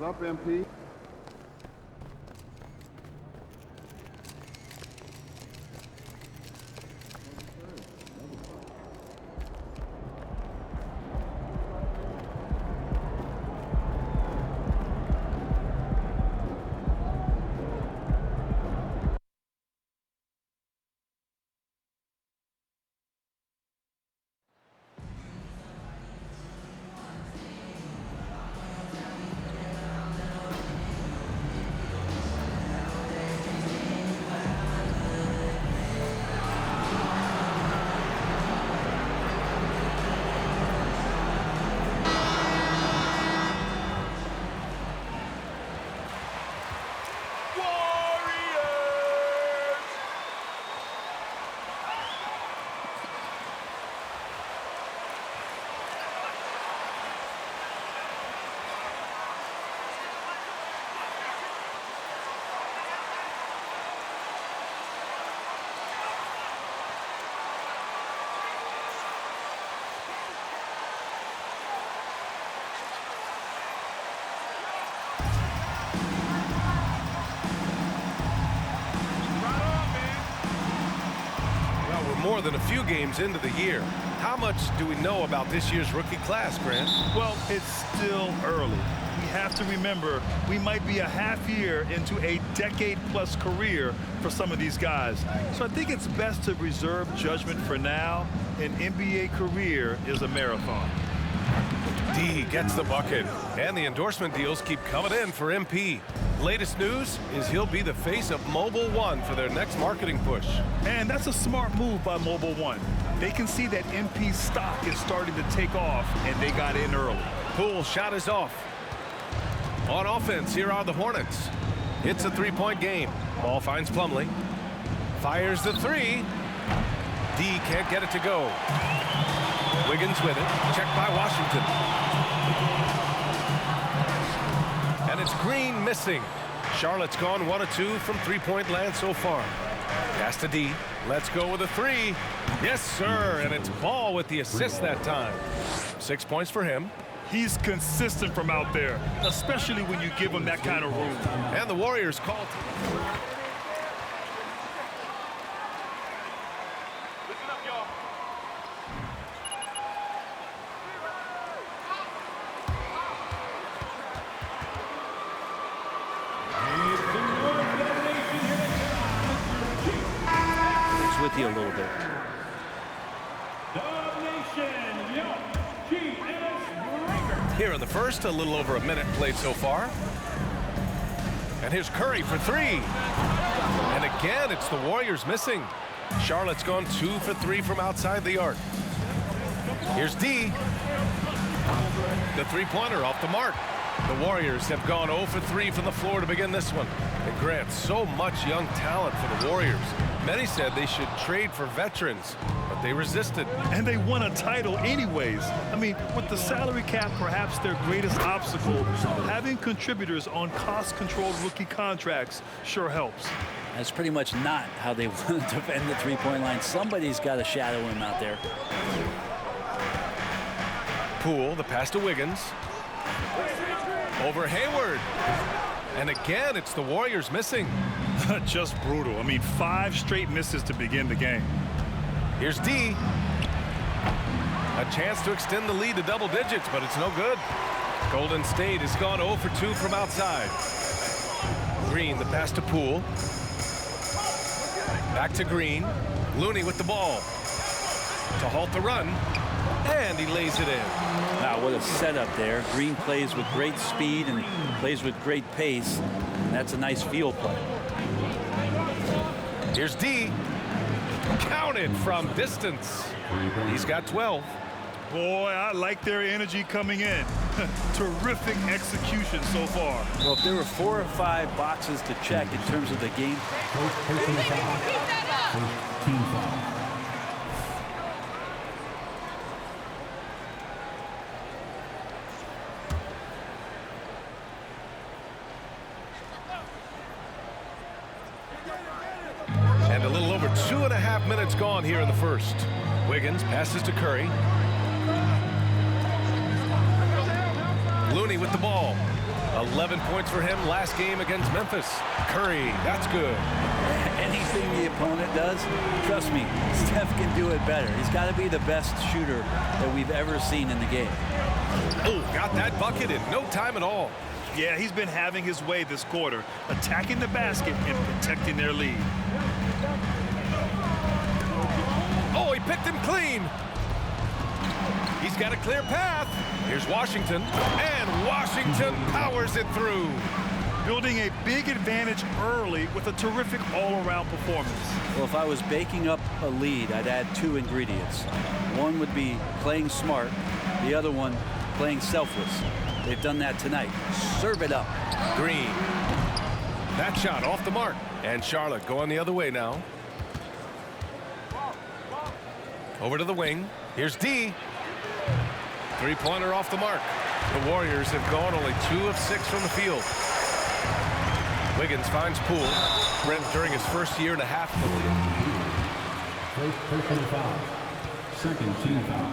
What's up, MP? More than a few games into the year. How much do we know about this year's rookie class, Grant? Well, it's still early. We have to remember we might be a half year into a decade-plus career for some of these guys. So I think it's best to reserve judgment for now. An NBA career is a marathon. D gets the bucket, and the endorsement deals keep coming in for MP. Latest news is he'll be the face of Mobile One for their next marketing push. And that's a smart move by Mobile One. They can see that MP's stock is starting to take off, and they got in early. Poole shot is off. On offense, here are the Hornets. It's a three-point game. Ball finds Plumlee. Fires the three. D can't get it to go. Wiggins with it. Checked by Washington. And it's Green missing. Charlotte's gone 1 of 2 from three-point land so far. Pass to D. Let's go with a three. Yes, sir. And it's Ball with the assist that time. 6 points for him. He's consistent from out there, especially when you give him that kind of room. And the Warriors call. Listen up, y'all. It's with you a little bit. Here in the first, a little over a minute played so far. And here's Curry for three. And again, it's the Warriors missing. Charlotte's gone 2 for 3 from outside the arc. Here's D. The three-pointer off the mark. The Warriors have gone 0 for 3 from the floor to begin this one. And Grant, so much young talent for the Warriors. Many said they should trade for veterans, but they resisted. And they won a title anyways. I mean, with the salary cap perhaps their greatest obstacle, having contributors on cost-controlled rookie contracts sure helps. That's pretty much not how they want to defend the three-point line. Somebody's got to shadow him out there. Poole, the pass to Wiggins. Over Hayward. And again, it's the Warriors missing. Just brutal. I mean, 5 straight misses to begin the game. Here's D. A chance to extend the lead to double digits, but it's no good. Golden State has gone 0 for 2 from outside. Green, the pass to Poole. Back to Green. Looney with the ball. To halt the run. And he lays it in. Now, what a setup there. Green plays with great speed and plays with great pace. And that's a nice field play. Here's D. Counted from distance. He's got 12. Boy, I like their energy coming in. Terrific execution so far. Well, if there were 4 or 5 boxes to check in terms of the game. And a little over 2.5 minutes gone here in the first. Wiggins passes to Curry. Looney with the ball. 11 points for him last game against Memphis. Curry, that's good. Anything the opponent does, trust me, Steph can do it better. He's got to be the best shooter that we've ever seen in the game. Oh, got that bucket in no time at all. Yeah, he's been having his way this quarter, attacking the basket and protecting their lead. Oh, he picked him clean. He's got a clear path. Here's Washington, and Washington powers it through. Building a big advantage early with a terrific all-around performance. Well, if I was baking up a lead, I'd add 2 ingredients. One would be playing smart. The other one, playing selfless. They've done that tonight. Serve it up. Green. That shot off the mark. And Charlotte going the other way now. Over to the wing. Here's D. 3-pointer off the mark. The Warriors have gone only 2 of 6 from the field. Wiggins finds Poole. Brent during his first year and a half in the league. First personal foul. Second team foul.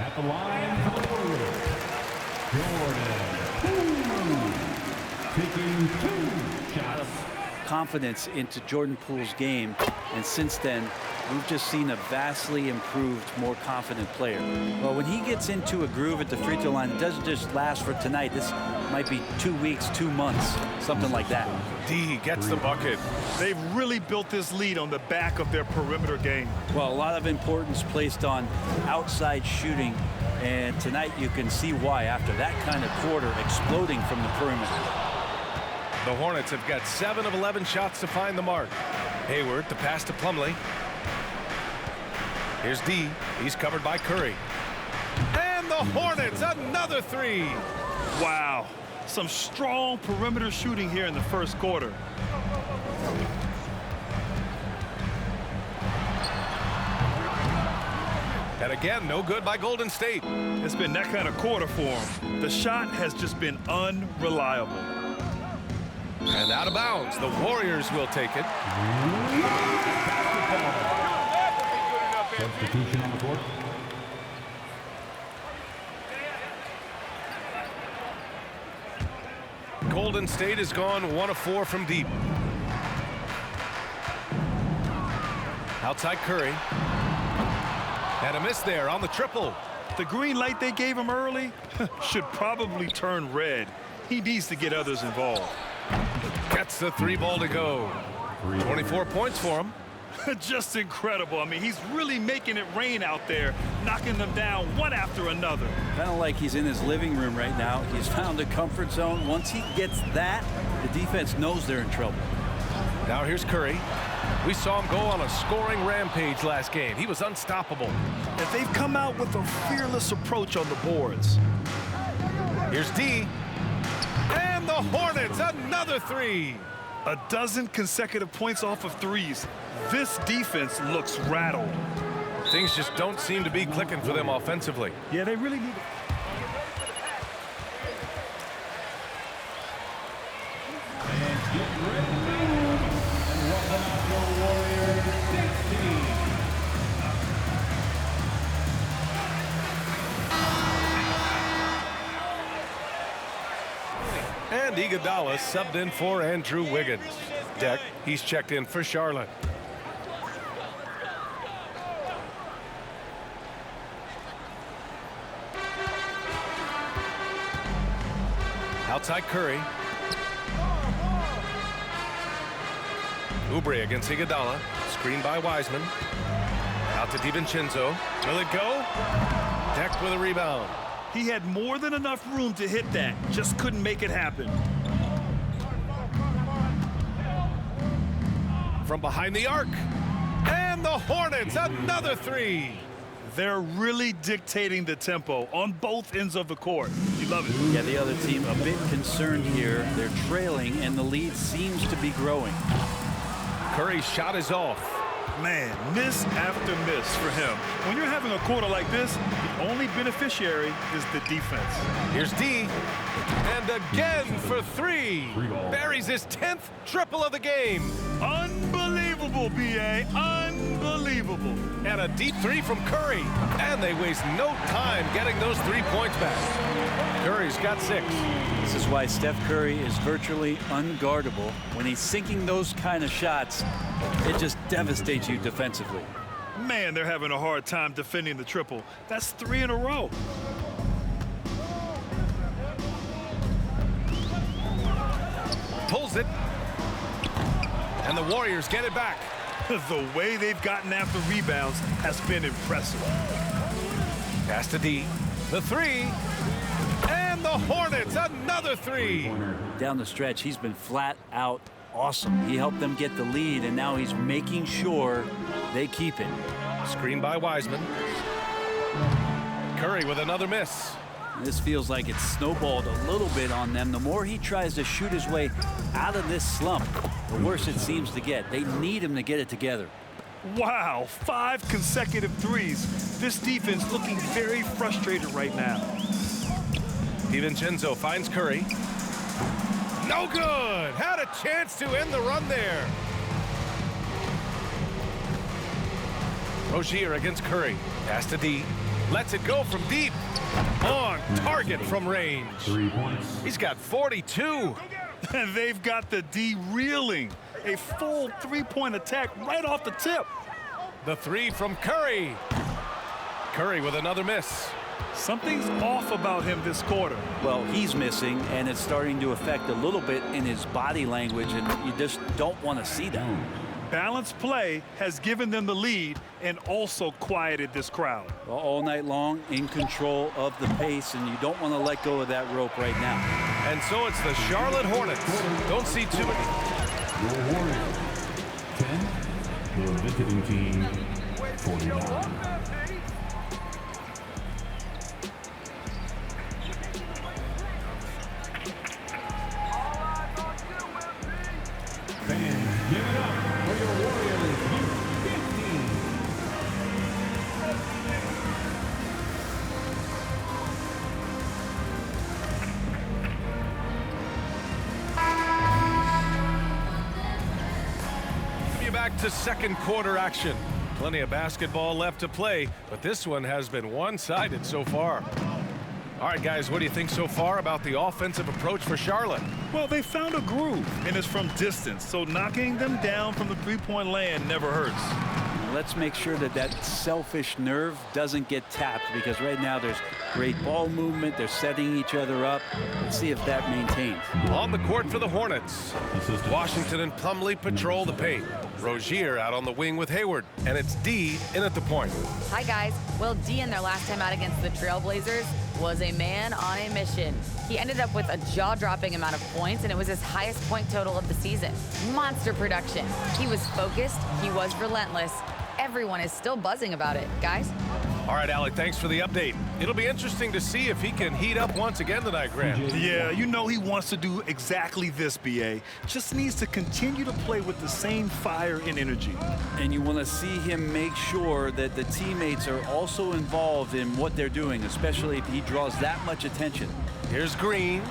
At the line for the Warriors, Jordan Poole. Taking 2 shots. Confidence into Jordan Poole's game, and since then we've just seen a vastly improved, more confident player. Well, when he gets into a groove at the free throw line, it doesn't just last for tonight. This might be 2 weeks, 2 months, something like that. D gets the bucket. They've really built this lead on the back of their perimeter game. Well, a lot of importance placed on outside shooting, and tonight you can see why after that kind of quarter exploding from the perimeter. The Hornets have got 7 of 11 shots to find the mark. Hayward, the pass to Plumlee. Here's D. He's covered by Curry. And the Hornets, another 3. Wow. Some strong perimeter shooting here in the first quarter. And again, no good by Golden State. It's been that kind of quarter for him. The shot has just been unreliable. And out of bounds. The Warriors will take it. Substitution on the court. Golden State has gone 1 of 4 from deep. Outside Curry. And a miss there on the triple. The green light they gave him early should probably turn red. He needs to get others involved. Gets the 3 ball to go. 24 points for him. Just incredible. I mean, he's really making it rain out there, knocking them down one after another. Kind of like he's in his living room right now. He's found a comfort zone. Once he gets that, the defense knows they're in trouble. Now here's Curry. We saw him go on a scoring rampage last game. He was unstoppable. And they've come out with a fearless approach on the boards. Here's D. And the Hornets, another 3. A dozen consecutive points off of threes. This defense looks rattled. Things just don't seem to be clicking for them offensively. Yeah, they really need And get ready. And welcome out your Warriors 16. And Iguodala subbed in for Andrew Wiggins. Deck, he's checked in for Charlotte. Outside Curry. Oubre against Iguodala. Screen by Wiseman. Out to DiVincenzo. Will it go? Deck with a rebound. He had more than enough room to hit that. Just couldn't make it happen. From behind the arc. And the Hornets, another three. They're really dictating the tempo on both ends of the court. You love it. Yeah, the other team a bit concerned here. They're trailing, and the lead seems to be growing. Curry's shot is off. Man, miss after miss for him. When you're having a quarter like this, the only beneficiary is the defense. Here's D. And again for three. Buries his 10th triple of the game. Unbelievable, B.A. Unbelievable. And a deep three from Curry. And they waste no time getting those 3 points back. Curry's got 6. This is why Steph Curry is virtually unguardable. When he's sinking those kind of shots, it just devastates you defensively. Man, they're having a hard time defending the triple. That's 3 in a row. Pulls it. And the Warriors get it back. The way they've gotten after rebounds has been impressive. Pass to D. The three. And the Hornets, another three. Down the stretch, he's been flat out awesome. He helped them get the lead, and now he's making sure they keep it. Screen by Wiseman. Curry with another miss. This feels like it's snowballed a little bit on them. The more he tries to shoot his way out of this slump, the worse it seems to get. They need him to get it together. Wow, 5 consecutive threes. This defense looking very frustrated right now. DiVincenzo finds Curry. No good. Had a chance to end the run there. Rozier against Curry. Pass to D. Lets it go from deep. On target from range. 3 points. He's got 42. And they've got the D reeling. A full 3-point attack right off the tip. The three from Curry. Curry with another miss. Something's off about him this quarter. Well, he's missing, and it's starting to affect a little bit in his body language, and you just don't want to see that. Balanced play has given them the lead and also quieted this crowd. Well, all night long, in control of the pace, and you don't want to let go of that rope right now. And so it's the Charlotte Hornets. Don't see too many. Your Warriors, 10. Your visiting team, 49. Fans, give it up for your Warriors, 15. Back to second quarter action. Plenty of basketball left to play, but this one has been one-sided so far. All right, guys, what do you think so far about the offensive approach for Charlotte? Well, they found a groove, and it's from distance, so knocking them down from the three-point land never hurts. Let's make sure that that selfish nerve doesn't get tapped, because right now there's great ball movement. They're setting each other up. Let's see if that maintains. On the court for the Hornets. Washington and Plumlee patrol the paint. Rozier out on the wing with Hayward, and it's D in at the point. Hi, guys. Well, D in their last time out against the Trailblazers was a man on a mission. He ended up with a jaw-dropping amount of points, and it was his highest point total of the season. Monster production. He was focused. He was relentless. Everyone is still buzzing about it, guys. All right, Alec, thanks for the update. It'll be interesting to see if he can heat up once again tonight, Grant. Yeah, you know he wants to do exactly this, B.A. Just needs to continue to play with the same fire and energy. And you want to see him make sure that the teammates are also involved in what they're doing, especially if he draws that much attention. Here's Green.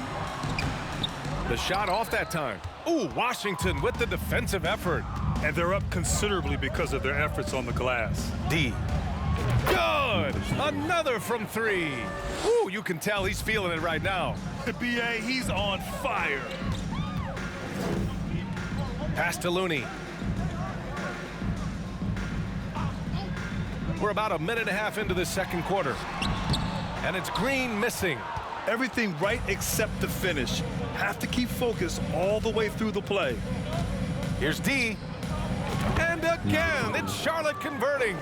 The shot off that time. Ooh, Washington with the defensive effort. And they're up considerably because of their efforts on the glass. D. Good! Another from three. Ooh, you can tell he's feeling it right now. The BA, he's on fire. Pass to Looney. We're about a minute and a half into the second quarter. And it's Green missing. Everything right except the finish. Have to keep focused all the way through the play. Here's D. And again, it's Charlotte converting.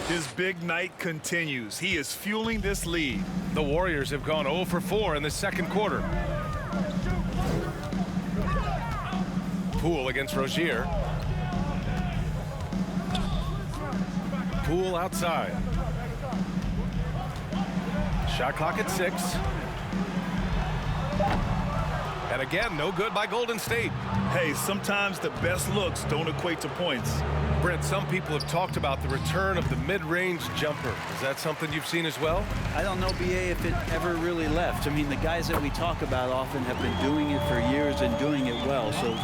His big night continues. He is fueling this lead. The Warriors have gone 0 for 4 in the second quarter. Poole against Rozier. Poole outside. Shot clock at 6. And again, no good by Golden State. Hey, sometimes the best looks don't equate to points. Brent, some people have talked about the return of the mid-range jumper. Is that something you've seen as well? I don't know, BA, if it ever really left. I mean, the guys that we talk about often have been doing it for years and doing it well. So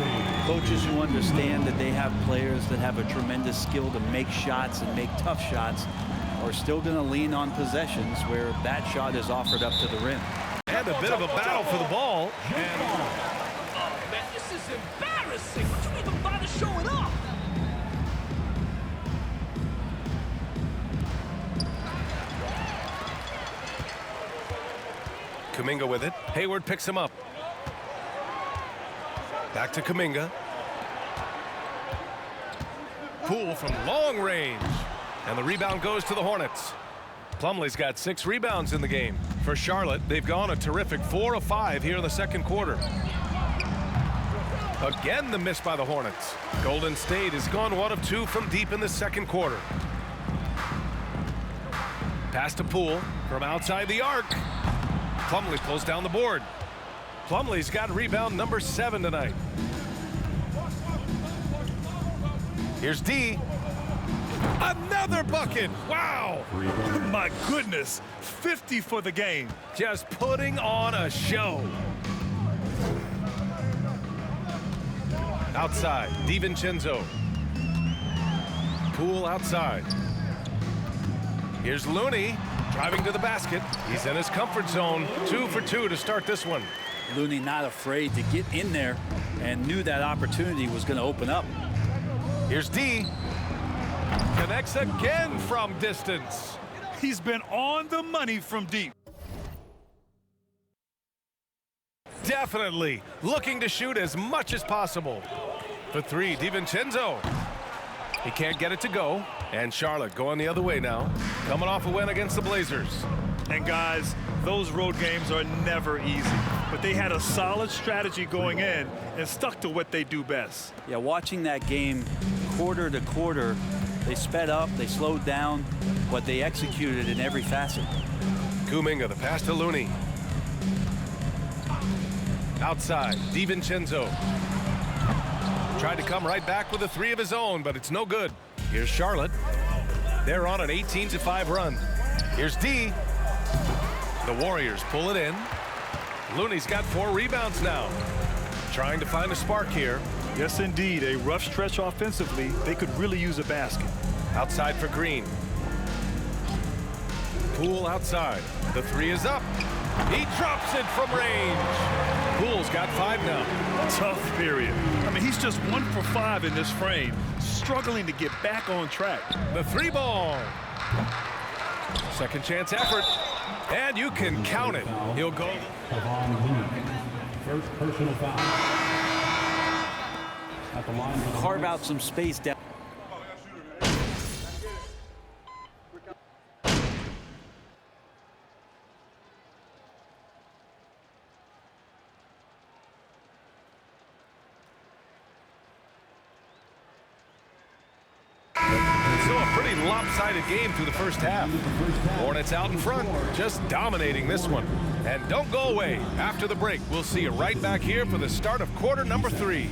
coaches who understand that they have players that have a tremendous skill to make shots and make tough shots are still going to lean on possessions where that shot is offered up to the rim. And a bit of a battle for the ball. And Oh, man, this is embarrassing. Would you even bother showing up? Kuminga with it. Hayward picks him up. Back to Kuminga. Poole from long range. And the rebound goes to the Hornets. Plumlee's got 6 rebounds in the game. For Charlotte, they've gone a terrific 4 of 5 here in the second quarter. Again, the miss by the Hornets. Golden State has gone 1 of 2 from deep in the second quarter. Pass to Poole from outside the arc. Plumlee pulls down the board. Plumlee's got rebound number 7 tonight. Here's D. Another bucket. Wow. My goodness, 50 for the game. Just putting on a show. Outside, DiVincenzo. Poole outside. Here's Looney driving to the basket. He's in his comfort zone. 2 for 2 to start this one. Looney not afraid to get in there and knew that opportunity was going to open up. Here's D. Connects again from distance. He's been on the money from deep. Definitely looking to shoot as much as possible. For 3, DiVincenzo. He can't get it to go. And Charlotte going the other way now. Coming off a win against the Blazers. And guys, those road games are never easy. But they had a solid strategy going in and stuck to what they do best. Yeah, watching that game quarter to quarter, they sped up, they slowed down, but they executed in every facet. Kuminga, the pass to Looney. Outside, DiVincenzo. Tried to come right back with a 3 of his own, but it's no good. Here's Charlotte. They're on an 18-5 run. Here's D. The Warriors pull it in. Looney's got 4 rebounds now. Trying to find a spark here. Yes, indeed. A rough stretch offensively. They could really use a basket. Outside for Green. Poole outside. The 3 is up. He drops it from range. Poole's got 5 now. Tough period. I mean, he's just 1 for 5 in this frame, struggling to get back on track. The 3 ball. Second chance effort. And you can count it. He'll go. First personal foul. At the line for the Carve out some space down. So a pretty lopsided game through the first half. Hornets out in front, just dominating this one. And don't go away. After the break, we'll see you right back here for the start of quarter number 3.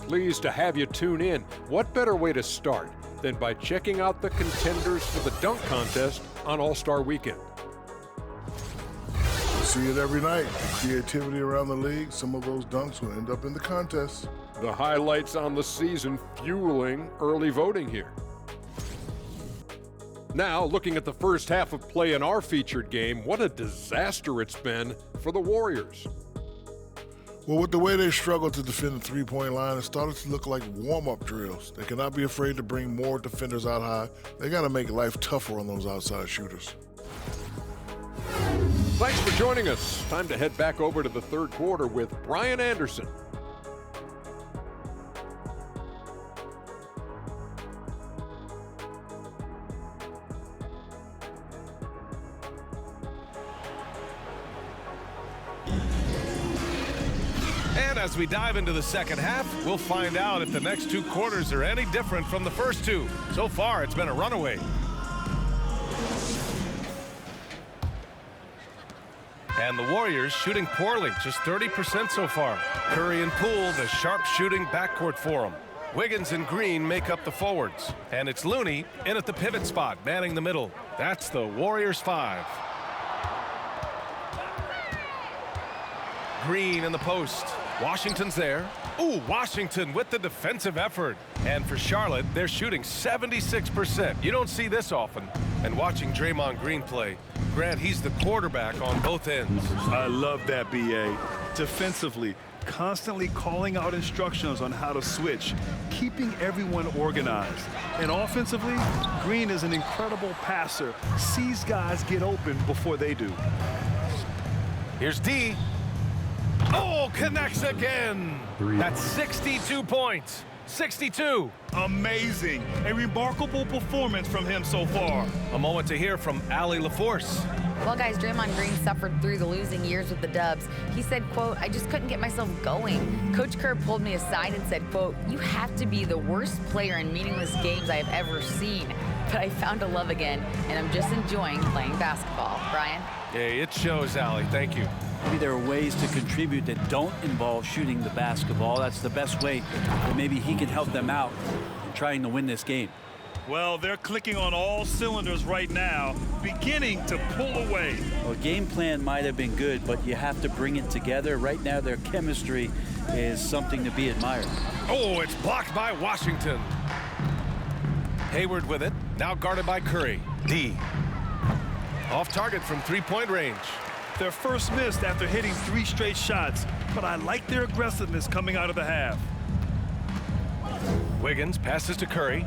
Pleased to have you tune in. What better way to start than by checking out the contenders for the dunk contest on All-Star Weekend? see it every night. The creativity around the league, some of those dunks will end up in the contest. The highlights on the season fueling early voting here. Now, looking at the first half of play in our featured game, what a disaster it's been for the Warriors. Well, with the way they struggled to defend the three-point line, it started to look like warm-up drills. They cannot be afraid to bring more defenders out high. They got to make life tougher on those outside shooters. Thanks for joining us. Time to head back over to the third quarter with Brian Anderson. And as we dive into the second half, we'll find out if the next two quarters are any different from the first two. So far, it's been a runaway. And the Warriors shooting poorly, just 30% so far. Curry and Poole, the sharp shooting backcourt for them. Wiggins and Green make up the forwards. And it's Looney in at the pivot spot, manning the middle. That's the Warriors 5. Green in the post. Washington's there. Ooh, Washington with the defensive effort. And for Charlotte, they're shooting 76%. You don't see this often. And watching Draymond Green play, Grant, he's the quarterback on both ends. I love that, B.A. Defensively, constantly calling out instructions on how to switch, keeping everyone organized. And offensively, Green is an incredible passer, sees guys get open before they do. Here's D. Oh, connects again. That's 62 points. 62. Amazing. A remarkable performance from him so far. A moment to hear from Allie LaForce. Well, guys, Draymond Green suffered through the losing years with the Dubs. He said, quote, "I just couldn't get myself going. Coach Kerr pulled me aside and said, quote, "You have to be the worst player in meaningless games I have ever seen. But I found a love again, and I'm just enjoying playing basketball." Brian? Yeah, it shows, Allie. Thank you. Maybe there are ways to contribute that don't involve shooting the basketball. That's the best way that maybe he can help them out in trying to win this game. Well, they're clicking on all cylinders right now, beginning to pull away. Well, game plan might have been good, but you have to bring it together. Right now, their chemistry is something to be admired. Oh, it's blocked by Washington. Hayward with it, now guarded by Curry. D. Off target from three-point range. Their first missed after hitting 3 straight shots, but I like their aggressiveness coming out of the half. Wiggins passes to Curry.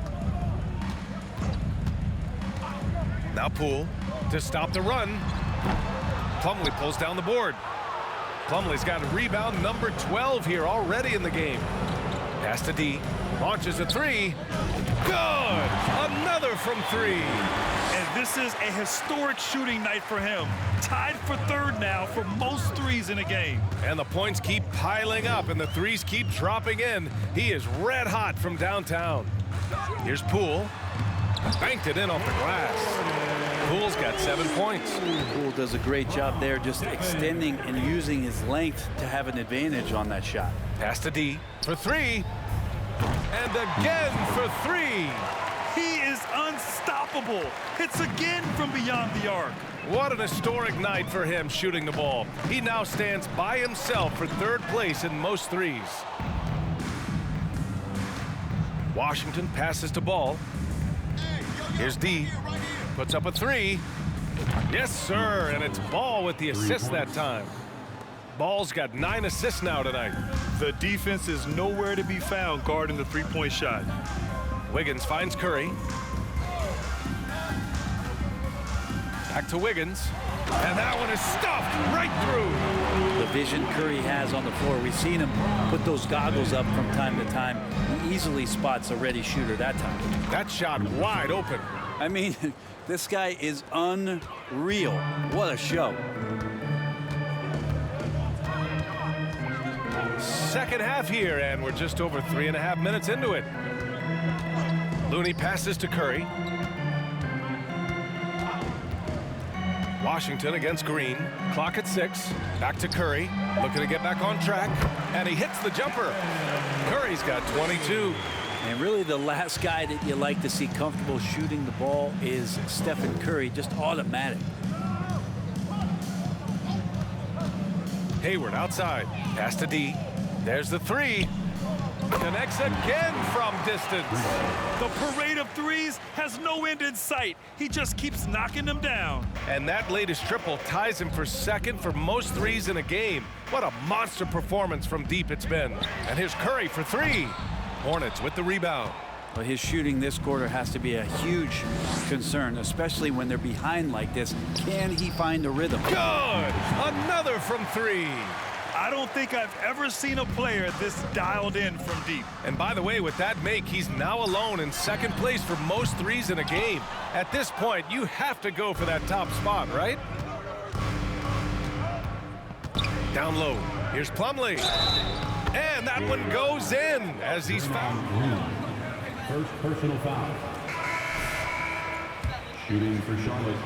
Now Poole to stop the run. Plumlee pulls down the board. Plumlee's got rebound number 12 here already in the game. Pass to D. Launches a three. Good! Another from 3. And this is a historic shooting night for him. Tied for third now for most threes in a game. And the points keep piling up and the threes keep dropping in. He is red hot from downtown. Here's Poole. Banked it in off the glass. Poole's got 7 points. Poole does a great job there, just extending and using his length to have an advantage on that shot. Pass to D for 3. And again for 3. He is unstoppable. Hits again from beyond the arc. What an historic night for him shooting the ball. He now stands by himself for 3rd place in most threes. Washington passes to Ball. Here's D. Puts up a 3. Yes, sir. And it's Ball with the assist that time. Ball's got 9 assists now tonight. The defense is nowhere to be found guarding the three-point shot. Wiggins finds Curry. Back to Wiggins. And that one is stuffed right through. The vision Curry has on the floor. We've seen him put those goggles up from time to time. He easily spots a ready shooter that time. That shot wide open. I mean, this guy is unreal. What a show. Second half here, and we're just over 3.5 minutes into it. Looney passes to Curry. Washington against Green. Clock at 6. Back to Curry. Looking to get back on track. And he hits the jumper. Curry's got 22. And really the last guy that you like to see comfortable shooting the ball is Stephen Curry. Just automatic. Hayward outside. Pass to D. There's the three. Connects again from distance. The parade of threes has no end in sight. He just keeps knocking them down. And that latest triple ties him for second for most threes in a game. What a monster performance from deep it's been. And here's Curry for three. Hornets with the rebound. Well, his shooting this quarter has to be a huge concern, especially when they're behind like this. Can he find the rhythm? Good! Another from three. I don't think I've ever seen a player this dialed in from deep. And by the way, with that make, he's now alone in second place for most threes in a game. At this point, you have to go for that top spot, right? Down low. Here's Plumlee. And that one goes in as he's fouled. First personal foul. Shooting for Charlotte.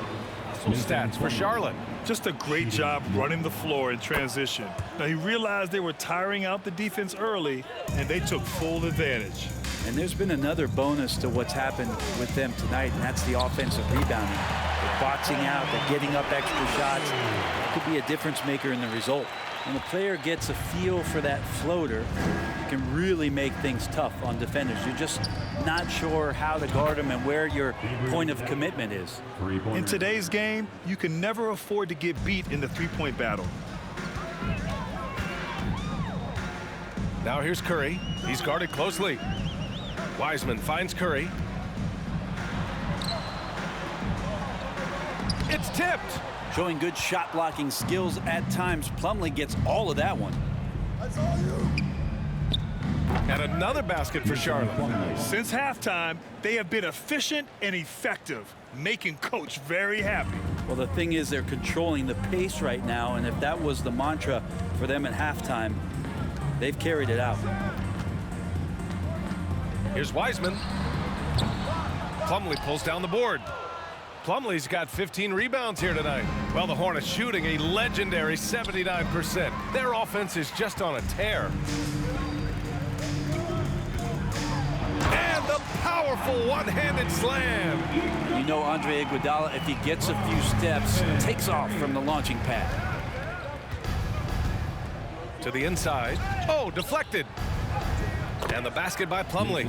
Stats for Charlotte. Just a great job running the floor in transition. Now, he realized they were tiring out the defense early, and they took full advantage. And there's been another bonus to what's happened with them tonight, and that's the offensive rebounding. They're boxing out, they're getting up extra shots. It could be a difference maker in the result. When a player gets a feel for that floater, it can really make things tough on defenders. You're just not sure how to guard them and where your point of commitment is. In today's game, you can never afford to get beat in the three-point battle. Now here's Curry. He's guarded closely. Wiseman finds Curry. It's tipped. Showing good shot blocking skills at times. Plumlee gets all of that one. And another basket for Charlotte. Since halftime, they have been efficient and effective, making Coach very happy. Well, the thing is, they're controlling the pace right now, and if that was the mantra for them at halftime, they've carried it out. Here's Wiseman. Plumlee pulls down the board. Plumlee's got 15 rebounds here tonight. Well, the Hornets shooting a legendary 79%. Their offense is just on a tear. And the powerful one-handed slam. You know Andre Iguodala, if he gets a few steps, takes off from the launching pad. To the inside. Oh, deflected. And the basket by Plumlee.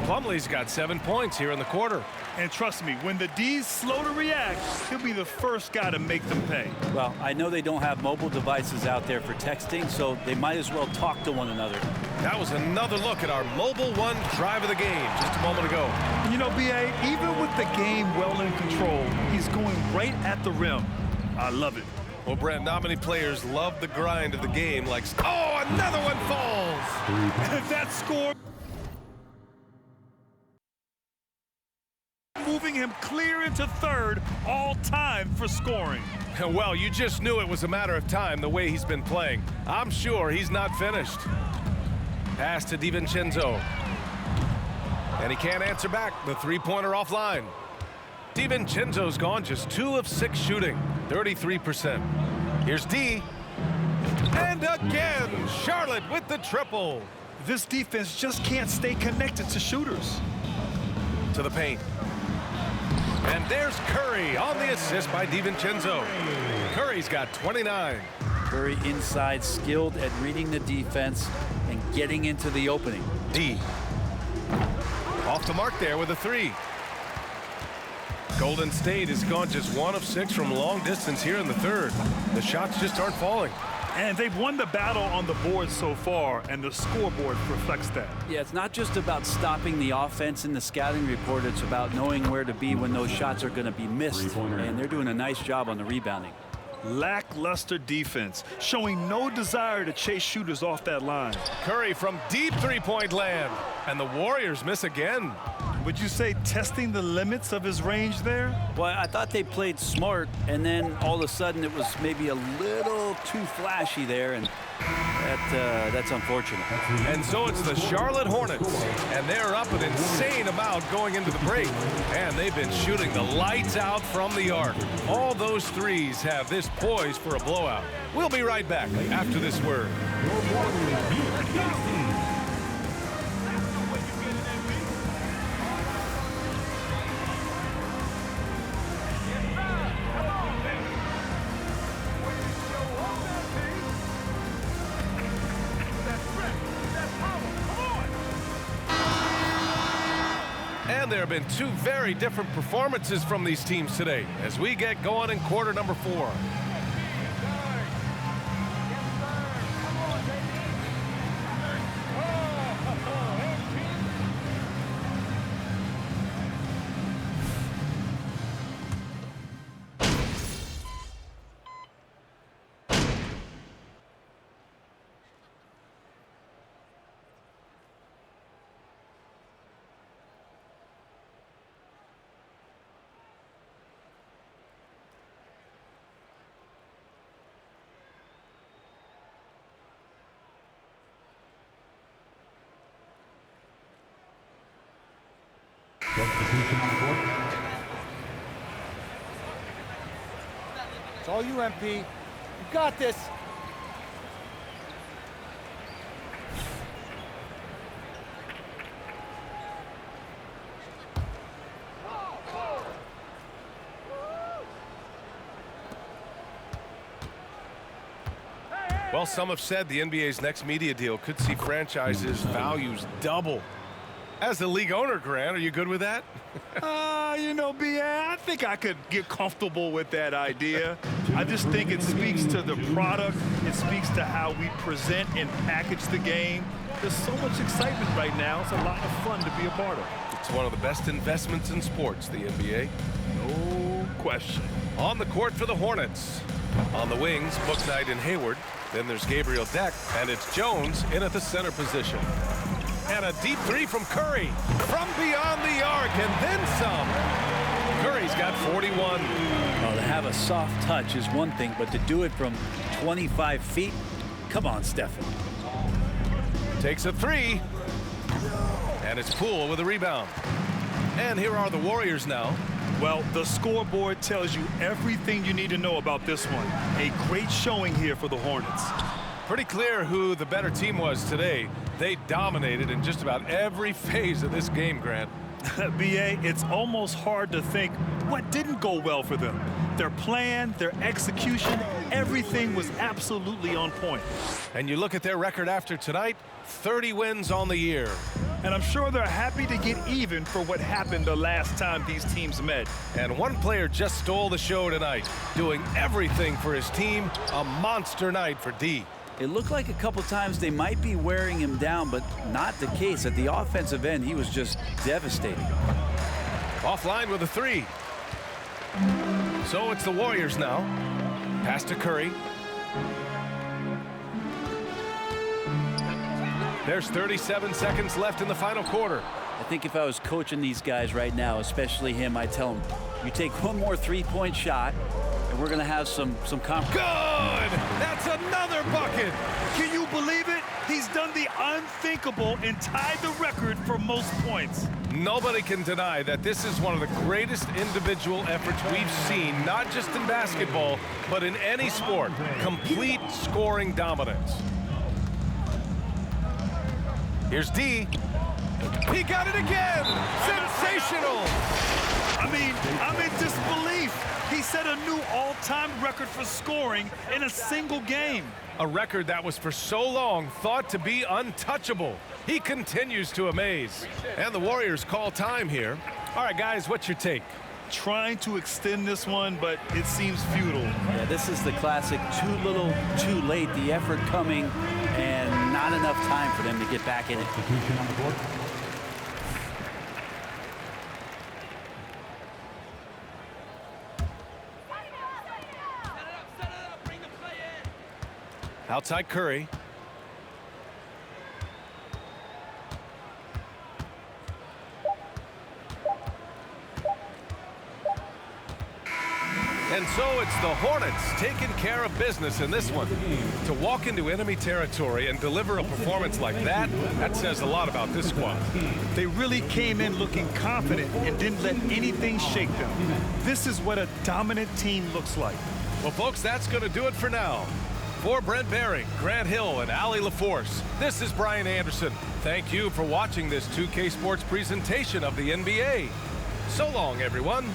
Plumlee's got 7 points here in the quarter. And trust me, when the D's slow to react, he'll be the first guy to make them pay. Well, I know they don't have mobile devices out there for texting, so they might as well talk to one another. That was another look at our Mobile One drive of the game just a moment ago. You know, B.A., even with the game well in control, he's going right at the rim. I love it. Well, Brent, not many players love the grind of the game like, oh, another one falls. And that score moving him clear into third all time for scoring. Well, you just knew it was a matter of time the way he's been playing. I'm sure he's not finished. Pass to DiVincenzo. And he can't answer back. The three-pointer offline. DiVincenzo's gone just 2 of 6 shooting, 33%. Here's D. And again, Charlotte with the triple. This defense just can't stay connected to shooters. To the paint. And there's Curry on the assist by DiVincenzo. Curry's got 29. Curry inside, skilled at reading the defense and getting into the opening. D. Off the mark there with a 3. Golden State has gone just 1 of 6 from long distance here in the third. The shots just aren't falling. And they've won the battle on the board so far, and the scoreboard reflects that. Yeah, it's not just about stopping the offense in the scouting report. It's about knowing where to be when those shots are going to be missed. And they're doing a nice job on the rebounding. Lackluster defense, showing no desire to chase shooters off that line. Curry from deep three-point land. And the Warriors miss again. Would you say testing the limits of his range there? Well, I thought they played smart, and then all of a sudden it was maybe a little too flashy there, and that's unfortunate. And so it's the Charlotte Hornets, and they're up an insane amount going into the break. And they've been shooting the lights out from the arc. All those threes have this poised for a blowout. We'll be right back after this word. And there have been two very different performances from these teams today as we get going in quarter number 4. Substitution on the court. It's all you, MP. You got this. Well, some have said the NBA's next media deal could see franchises' values double. As the league owner, Grant, are you good with that? You know, B.A., I think I could get comfortable with that idea. I just think it speaks to the product. It speaks to how we present and package the game. There's so much excitement right now. It's a lot of fun to be a part of. It's one of the best investments in sports, the NBA. No question. On the court for the Hornets. On the wings, Bouknight and Hayward. Then there's Gabriel Deck, and it's Jones in at the center position. And a deep three from Curry. From beyond the arc, and then some. Curry's got 41. Well, to have a soft touch is one thing, but to do it from 25 feet, come on, Stephen. Takes a three. And it's Poole with a rebound. And here are the Warriors now. Well, the scoreboard tells you everything you need to know about this one. A great showing here for the Hornets. Pretty clear who the better team was today. They dominated in just about every phase of this game, Grant. B.A., it's almost hard to think what didn't go well for them. Their plan, their execution, everything was absolutely on point. And you look at their record after tonight, 30 wins on the year. And I'm sure they're happy to get even for what happened the last time these teams met. And one player just stole the show tonight, doing everything for his team. A monster night for D. It looked like a couple times they might be wearing him down, but not the case. At the offensive end, he was just devastating. Offline with a three. So it's the Warriors now. Pass to Curry. There's 37 seconds left in the final quarter. I think if I was coaching these guys right now, especially him, I'd tell him, you take one more three-point shot, and we're going to have some confidence. Good! That's another bucket! Can you believe it? He's done the unthinkable and tied the record for most points. Nobody can deny that this is one of the greatest individual efforts we've seen, not just in basketball, but in any sport. Complete scoring dominance. Here's D. He got it again! Sensational! I mean, I'm in disbelief. He set a new all-time record for scoring in a single game. A record that was for so long thought to be untouchable. He continues to amaze. And the Warriors call time here. All right, guys, what's your take? Trying to extend this one, but it seems futile. Yeah, this is the classic too little, too late. The effort coming and not enough time for them to get back in it. Substitution on the court. Outside Curry. And so it's the Hornets taking care of business in this one. To walk into enemy territory and deliver a performance like that, that says a lot about this squad. They really came in looking confident and didn't let anything shake them. This is what a dominant team looks like. Well, folks, that's going to do it for now. For Brent Behring, Grant Hill, and Allie LaForce, this is Brian Anderson. Thank you for watching this 2K Sports presentation of the NBA. So long, everyone.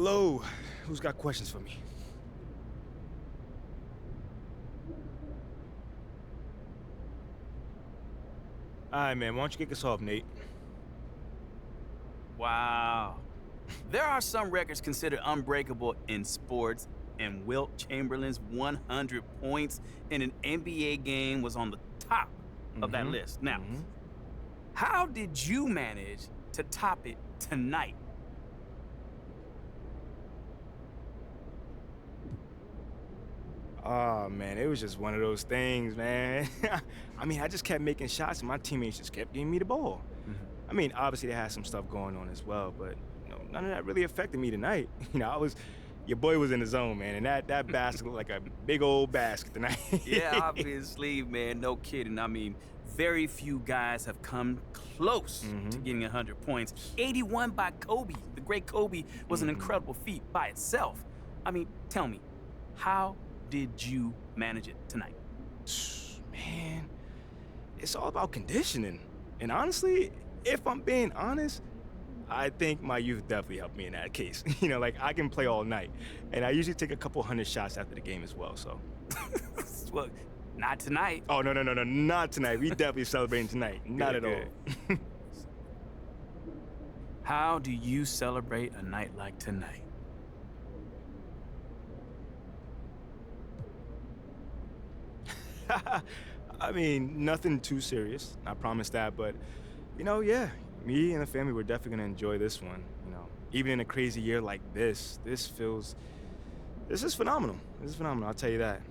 Hello. Who's got questions for me? All right, man. Why don't you kick us off, Nate? Wow. There are some records considered unbreakable in sports, and Wilt Chamberlain's 100 points in an NBA game was on the top of that list. Now, how did you manage to top it tonight? Oh, man, it was just one of those things, man. I mean, I just kept making shots, and my teammates just kept giving me the ball. I mean, obviously, they had some stuff going on as well, but none of that really affected me tonight. Your boy was in the zone, man, and that basket looked like a big old basket tonight. Yeah, obviously, man, no kidding. I mean, very few guys have come close to getting 100 points. 81 by Kobe. The great Kobe was an incredible feat by itself. I mean, tell me, how did you manage it tonight? Man, it's all about conditioning. And honestly, if I'm being honest, I think my youth definitely helped me in that case. I can play all night. And I usually take a couple 100 shots after the game as well, so. Well, not tonight. Oh, no, not tonight. We definitely celebrating tonight. Not at all. How do you celebrate a night like tonight? I mean, nothing too serious. I promise that, but, yeah. Me and the family, we're definitely gonna enjoy this one. Even in a crazy year like this is phenomenal. This is phenomenal, I'll tell you that.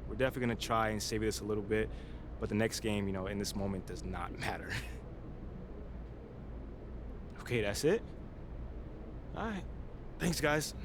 We're definitely gonna try and savor this a little bit, but the next game, in this moment does not matter. Okay, that's it. All right, thanks guys.